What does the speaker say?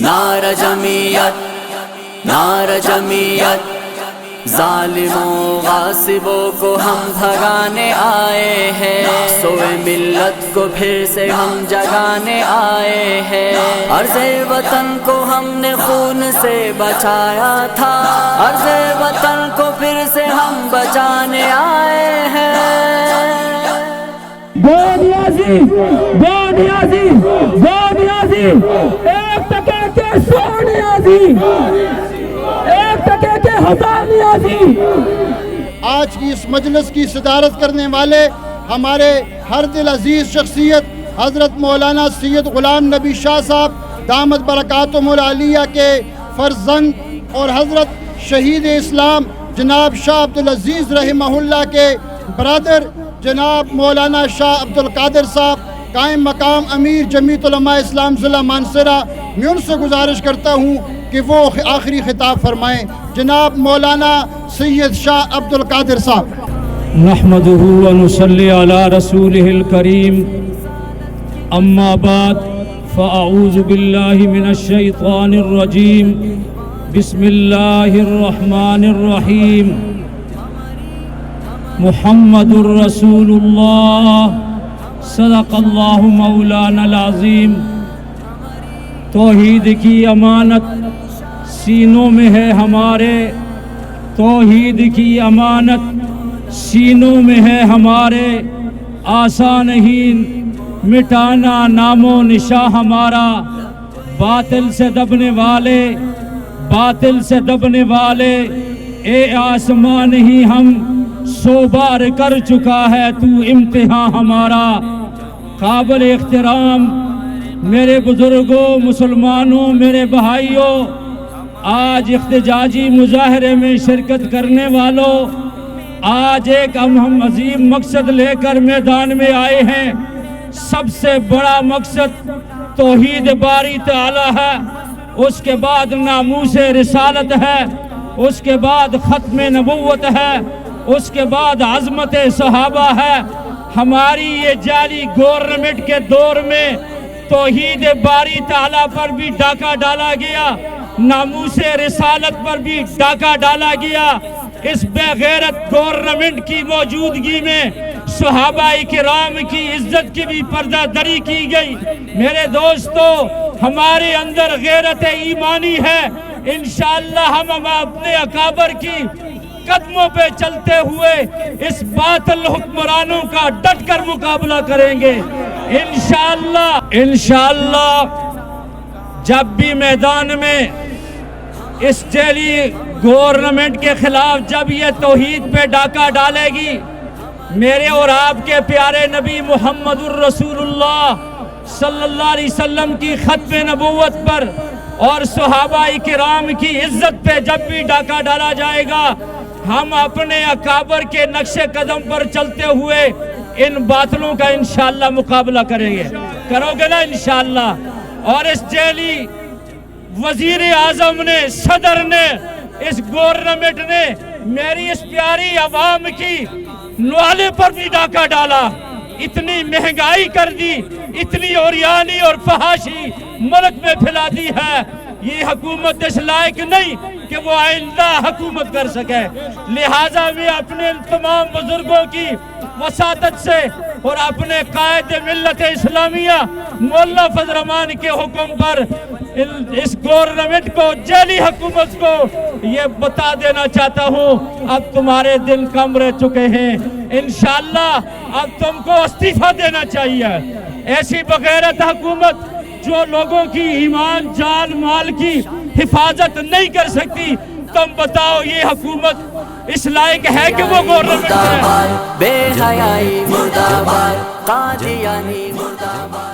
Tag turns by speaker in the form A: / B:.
A: نعرہ جمعیت، نعرہ جمعیت، ظالموں غاصبوں کو ہم بھگانے آئے ہیں، سوئے ملت کو پھر سے ہم جگانے آئے ہیں، عرض وطن کو ہم نے خون سے بچایا تھا، عرض وطن کو پھر سے ہم بچانے آئے ہیں۔
B: بونیازی بونیازی بونیازی، ایک ٹکے کے سونیازی، ایک ٹکے کے ہزاریازی۔
C: آج کی اس مجلس کی صدارت کرنے والے ہمارے ہر دل عزیز شخصیت حضرت مولانا سید غلام نبی شاہ صاحب دامت برکاتہم العالیہ کے فرزند اور حضرت شہید اسلام جناب شاہ عبدالعزیز رحمہ اللہ کے برادر جناب مولانا شاہ عبدالقادر صاحب قائم مقام امیر جمعیت علماء اسلام ضلع مانسرہ، میں ان سے گزارش کرتا ہوں کہ وہ آخری خطاب فرمائیں۔ جناب مولانا سید شاہ عبدالقادر صاحب۔
B: نحمده ونصلي على رسوله الكريم، اما بعد فاعوذ بالله من الشيطان الرجيم، بسم الله الرحمن الرحيم، محمد رسول اللہ، صدق اللہ مولانا العظیم۔ توحید کی امانت سینوں میں ہے ہمارے، توحید کی امانت سینوں میں ہے ہمارے، آسان نہیں مٹانا نام و نشاں ہمارا، باطل سے دبنے والے، باطل سے دبنے والے، اے آسمان ہی ہم 100 بار کر چکا ہے تو امتحان ہمارا۔ قابل احترام میرے بزرگوں، مسلمانوں، میرے بھائیوں، آج احتجاجی مظاہرے میں شرکت کرنے والوں، آج ایک ہم عظیم مقصد لے کر میدان میں آئے ہیں۔ سب سے بڑا مقصد توحید باری تعالی ہے، اس کے بعد ناموس رسالت ہے، اس کے بعد ختم نبوت ہے، اس کے بعد عظمت صحابہ ہے۔ ہماری یہ جعلی گورنمنٹ کے دور میں توحید باری تعالیٰ پر بھی ڈاکہ ڈالا گیا، ناموس رسالت پر بھی ڈاکہ ڈالا گیا۔ اس بے غیرت گورنمنٹ کی موجودگی میں صحابہ کرام کی عزت کی بھی پردہ دری کی گئی۔ میرے دوستو، ہمارے اندر غیرت ایمانی ہے، انشاءاللہ ہم اپنے اکابر کی قدموں پہ چلتے ہوئے اس باطل حکمرانوں کا ڈٹ کر مقابلہ کریں گے انشاءاللہ۔ جب بھی میدان میں اس جعلی گورنمنٹ کے خلاف جب یہ توحید پہ ڈاکہ ڈالے گی، میرے اور آپ کے پیارے نبی محمد الرسول اللہ صلی اللہ علیہ وسلم کی ختم نبوت پر اور صحابہ کرام کی عزت پہ جب بھی ڈاکہ ڈالا جائے گا، ہم اپنے اکابر کے نقش قدم پر چلتے ہوئے ان باطلوں کا انشاءاللہ مقابلہ کریں گے۔ کرو گے نا انشاءاللہ؟ اور اس جعلی وزیر اعظم نے، صدر نے، اس گورنمنٹ نے میری اس پیاری عوام کی نوالے پر بھی ڈاکہ ڈالا، اتنی مہنگائی کر دی، اتنی اوریانی اور فحاشی ملک میں پھیلا دی ہے۔ یہ حکومت اس لائق نہیں کہ وہ آئندہ حکومت کر سکے، لہٰذا میں اپنے تمام بزرگوں کی وساطت سے اور اپنے قائد ملت اسلامیہ مولانا فضل الرحمان کے حکم پر اس گورنمنٹ کو، جعلی حکومت کو یہ بتا دینا چاہتا ہوں، اب تمہارے دن کم رہ چکے ہیں، انشاءاللہ اب تم کو استعفیٰ دینا چاہیے۔ ایسی بغیرت حکومت جو لوگوں کی ایمان جان مال کی حفاظت نہیں کر سکتی، تم بتاؤ یہ حکومت اس لائق ہے کہ وہ گورنمنٹ ہے؟
A: بے حیائی مردہ باد، قادیانی مردہ باد۔